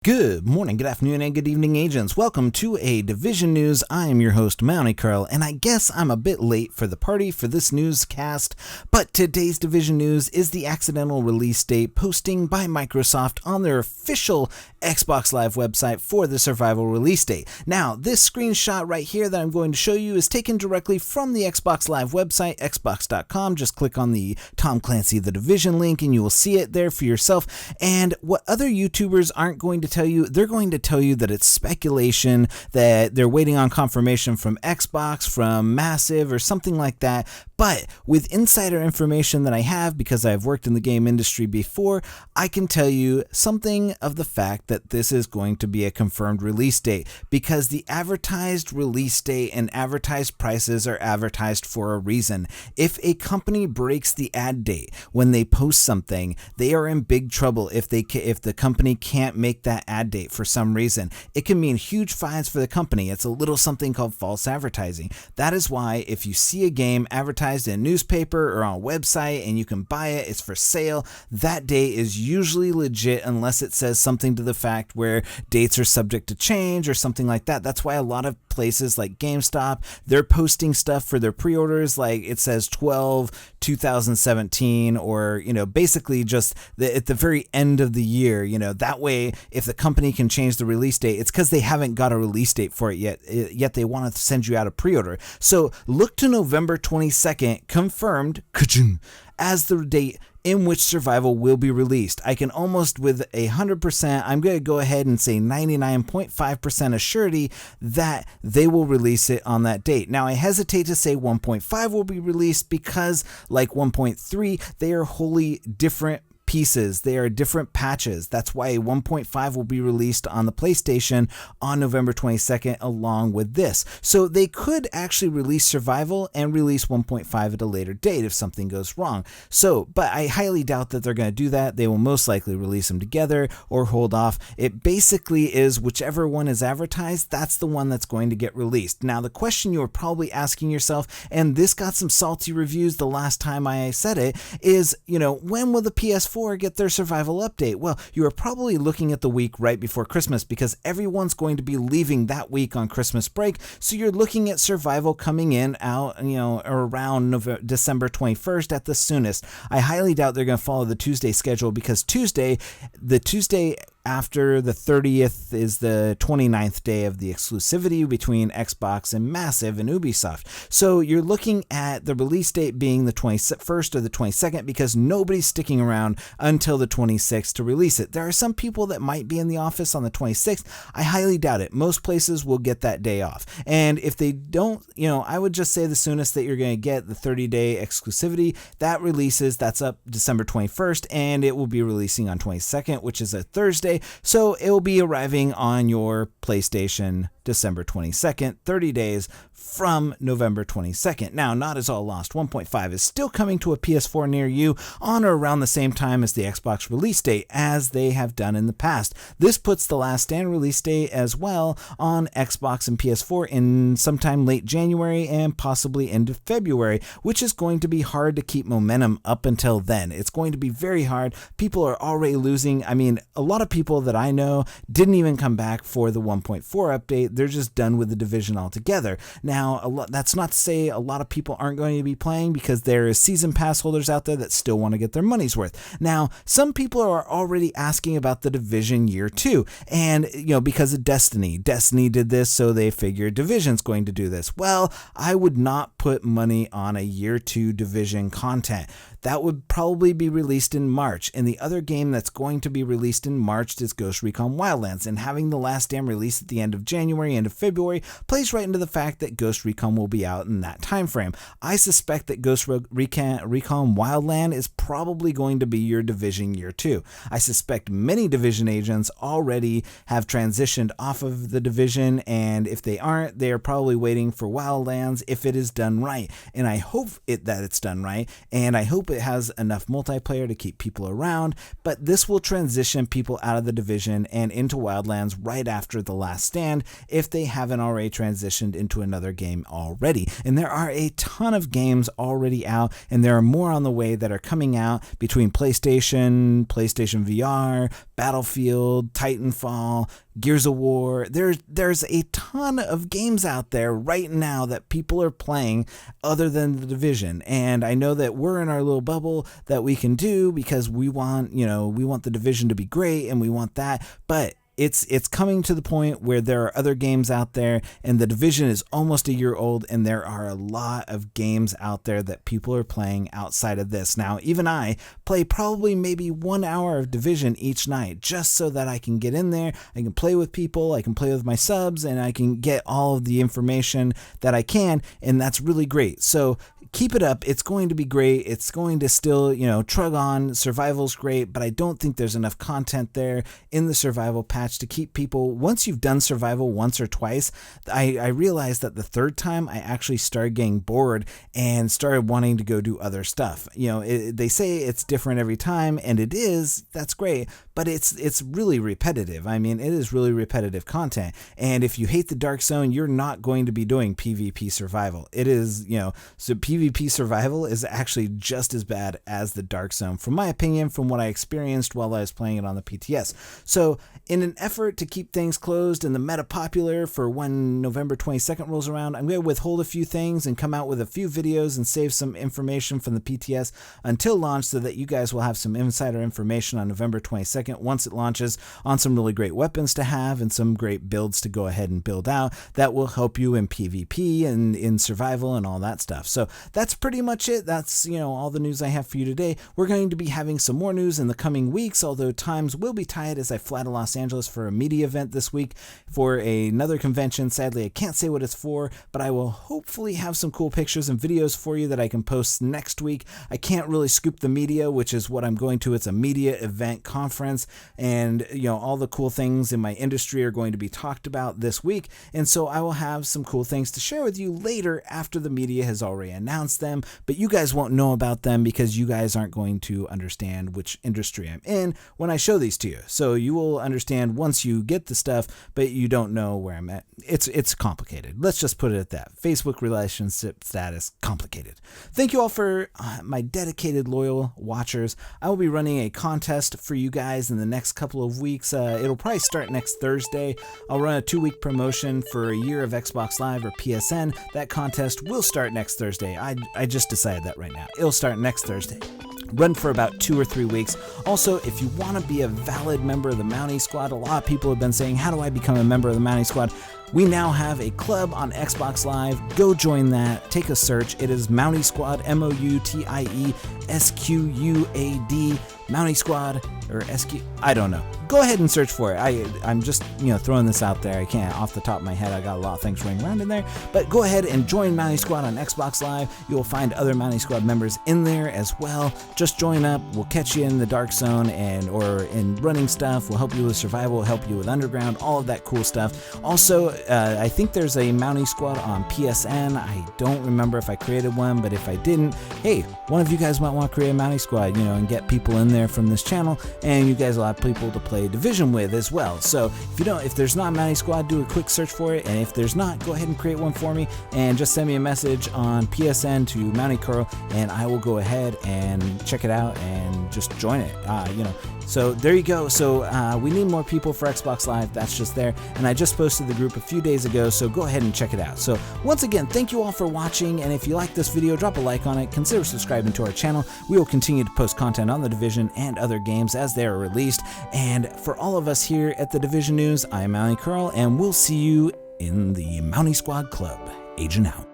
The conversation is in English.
Good morning, good afternoon, and good evening, agents. Welcome to a Division News. I am your host, Mounty Curl, and I guess I'm a bit late for the party for this newscast, but today's Division News is the accidental release date posting by Microsoft on their official Xbox Live website for the survival release date. Now, this screenshot right here that I'm going to show you is taken directly from the Xbox Live website, xbox.com. Just click on the Tom Clancy The Division link and you will see it there for yourself. And what other YouTubers aren't going to tell you, they're going to tell you that it's speculation, that they're waiting on confirmation from Xbox, from Massive, or something like that. But with insider information that I have, because I've worked in the game industry before, I can tell you something of the fact that this is going to be a confirmed release date, because the advertised release date and advertised prices are advertised for a reason. If a company breaks the ad date when they post something, they are in big trouble if the company can't make that ad date for some reason. It can mean huge fines for the company. It's a little something called false advertising. That is why if you see a game advertised in a newspaper or on a website and you can buy it, it's for sale, that date is usually legit unless it says something to the fact where dates are subject to change or something like that. That's why a lot of places like GameStop, they're posting stuff for their pre-orders like it says 12/2017, or basically just at the very end of the year. That way if the company can change the release date, it's because they haven't got a release date for it yet they want to send you out a pre-order. So look to November 22nd confirmed as the date in which Survival will be released. I can almost with 100%, I'm going to go ahead and say 99.5% assurity that they will release it on that date. Now I hesitate to say 1.5 will be released because like 1.3, they are wholly different pieces. They are different patches. That's why 1.5 will be released on the PlayStation on November 22nd along with this. So they could actually release Survival and release 1.5 at a later date if something goes wrong. But I highly doubt that they're going to do that. They will most likely release them together or hold off. It basically is whichever one is advertised, that's the one that's going to get released. Now the question you are probably asking yourself, and this got some salty reviews the last time I said it, is, when will the PS4 get their Survival update? Well, you are probably looking at the week right before Christmas because everyone's going to be leaving that week on Christmas break. So you're looking at Survival coming out around December 21st at the soonest. I highly doubt they're going to follow the Tuesday schedule because the Tuesday after the 30th is the 29th day of the exclusivity between Xbox and Massive and Ubisoft. So you're looking at the release date being the 21st or the 22nd because nobody's sticking around until the 26th to release it. There are some people that might be in the office on the 26th. I highly doubt it. Most places will get that day off. And if they don't, I would just say the soonest that you're going to get the 30-day exclusivity, that's up December 21st, and it will be releasing on 22nd, which is a Thursday. So it will be arriving on your PlayStation December 22nd, 30 days from November 22nd. Now, not as all lost. 1.5 is still coming to a PS4 near you on or around the same time as the Xbox release date, as they have done in the past. This puts the Last Stand release date as well on Xbox and PS4 in sometime late January and possibly into February, which is going to be hard to keep momentum up until then. It's going to be very hard. People are already losing. I mean, a lot of people that I know didn't even come back for the 1.4 update. They're just done with the Division altogether. Now, that's not to say a lot of people aren't going to be playing, because there is season pass holders out there that still want to get their money's worth. Now, some people are already asking about the Division Year 2, and because of Destiny. Destiny did this, so they figured Division's going to do this. Well, I would not put money on a Year 2 Division content. That would probably be released in March, and the other game that's going to be released in March is Ghost Recon Wildlands, and having the Last Stand release at the end of January, end of February, plays right into the fact that Ghost Recon will be out in that time frame. I suspect that Ghost Recon Wildland is probably going to be your Division Year 2. I suspect many Division agents already have transitioned off of the Division, and if they aren't, they are probably waiting for Wildlands if it is done right. And I hope that it's done right, and I hope hope it has enough multiplayer to keep people around, but this will transition people out of the Division and into Wildlands right after The Last Stand if they haven't already transitioned into another game already. And there are a ton of games already out, and there are more on the way that are coming out between PlayStation VR, Battlefield, Titanfall, Gears of War. There's a ton of games out there right now that people are playing other than the Division. And I know that we're in our little bubble that we can do because we want the Division to be great and we want that, but it's coming to the point where there are other games out there, and the Division is almost a year old, and there are a lot of games out there that people are playing outside of this. Now, even I play probably maybe 1 hour of Division each night just so that I can get in there, I can play with people, I can play with my subs, and I can get all of the information that I can, and that's really great. So keep it up. It's going to be great. It's going to still, trug on. Survival's great, but I don't think there's enough content there in the survival patch to keep people. Once you've done survival once or twice, I realized that the third time I actually started getting bored and started wanting to go do other stuff. They say it's different every time, and it is. That's great, but it's really repetitive. I mean, it is really repetitive content. And if you hate the Dark Zone, you're not going to be doing PvP survival. It is, so PvP survival is actually just as bad as the Dark Zone, from my opinion, from what I experienced while I was playing it on the PTS. So in an effort to keep things closed and the meta popular for when November 22nd rolls around, I'm going to withhold a few things and come out with a few videos and save some information from the PTS until launch so that you guys will have some insider information on November 22nd once it launches on some really great weapons to have and some great builds to go ahead and build out that will help you in PvP and in survival and all that stuff. So that's pretty much it. That's, all the news I have for you today. We're going to be having some more news in the coming weeks, although times will be tight as I fly to Los Angeles for a media event this week for another convention. Sadly, I can't say what it's for, but I will hopefully have some cool pictures and videos for you that I can post next week. I can't really scoop the media, which is what I'm going to. It's a media event conference, and all the cool things in my industry are going to be talked about this week, and so I will have some cool things to share with you later after the media has already announced them, but you guys won't know about them because you guys aren't going to understand which industry I'm in when I show these to you. So you will understand once you get the stuff, but you don't know where I'm at. It's complicated. Let's just put it at that. Facebook relationship status, complicated. Thank you all for my dedicated, loyal watchers. I will be running a contest for you guys in the next couple of weeks. It'll probably start next Thursday. I'll run a 2-week promotion for a year of Xbox Live or PSN. That contest will start next Thursday. I just decided that right now. It'll start next Thursday. Run for about 2 or 3 weeks. Also, if you want to be a valid member of the Mountie Squad, a lot of people have been saying, how do I become a member of the Mountie Squad? We now have a club on Xbox Live. Go join that. Take a search. It is Mountie Squad, MOUTIE SQUAD, Mountie Squad, or SQ, I don't know. Go ahead and search for it. I'm just, throwing this out there. I can't, off the top of my head, I got a lot of things running around in there. But go ahead and join Mountie Squad on Xbox Live. You will find other Mountie Squad members in there as well. Just join up. We'll catch you in the Dark Zone or in running stuff. We'll help you with survival. We'll help you with underground, all of that cool stuff. Also, I think there's a Mountie Squad on PSN. I don't remember if I created one, but if I didn't, hey, one of you guys might want to create a Mountie Squad, and get people in there from this channel, and you guys will have people to play Division with as well. So if there's not a Mountie Squad, do a quick search for it, and if there's not, go ahead and create one for me, and just send me a message on PSN to Mountie Curl, and I will go ahead and check it out and just join it. So there you go. So we need more people for Xbox Live. That's just there, and I just posted the group a few days ago, so go ahead and check it out. So once again, thank you all for watching, and if you like this video, drop a like on it, consider subscribing to our channel. We will continue to post content on the Division and other games as they are released, and for all of us here at the Division News, I am Mountie Curl, and we'll see you in the Mountie Squad Club. Agent out.